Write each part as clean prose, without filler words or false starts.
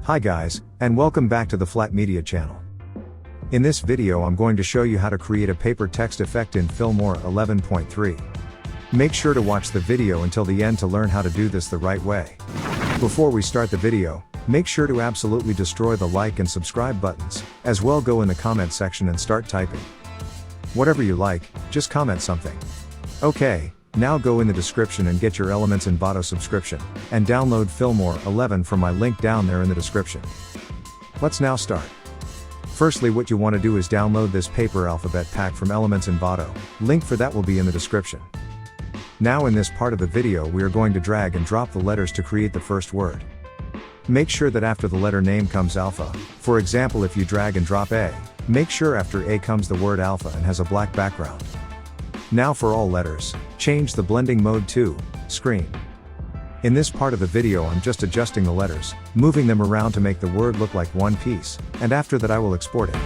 Hi guys, and welcome back to the Flat Media channel. In this video I'm going to show you how to create a paper text effect in Filmora 11.3. Make sure to watch the video until the end to learn how to do this the right way. Before we start the video, make sure to absolutely destroy the like and subscribe buttons, as well go in the comment section and start typing. Whatever you like, just comment something. Okay, now go in the description and get your Elements Envato subscription, and download Filmora 11 from my link down there in the description. Let's now start. Firstly, what you want to do is download this paper alphabet pack from Elements Envato, link for that will be in the description. Now in this part of the video we are going to drag and drop the letters to create the first word. Make sure that after the letter name comes alpha. For example, if you drag and drop A, make sure after A comes the word alpha and has a black background. Now for all letters, change the blending mode to screen. In this part of the video I'm just adjusting the letters, moving them around to make the word look like one piece, and after that I will export it.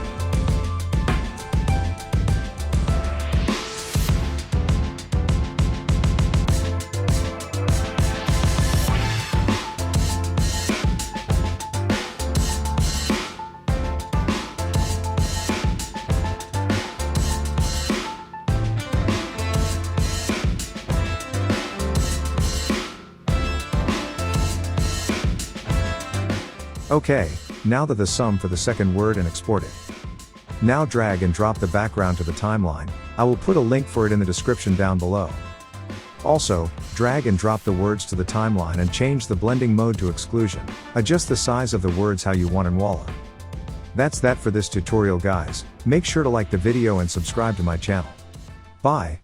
Okay, now that the sum for the second word and export it. Now drag and drop the background to the timeline, I will put a link for it in the description down below. Also, drag and drop the words to the timeline and change the blending mode to exclusion, adjust the size of the words how you want and voila. That's that for this tutorial guys, make sure to like the video and subscribe to my channel. Bye.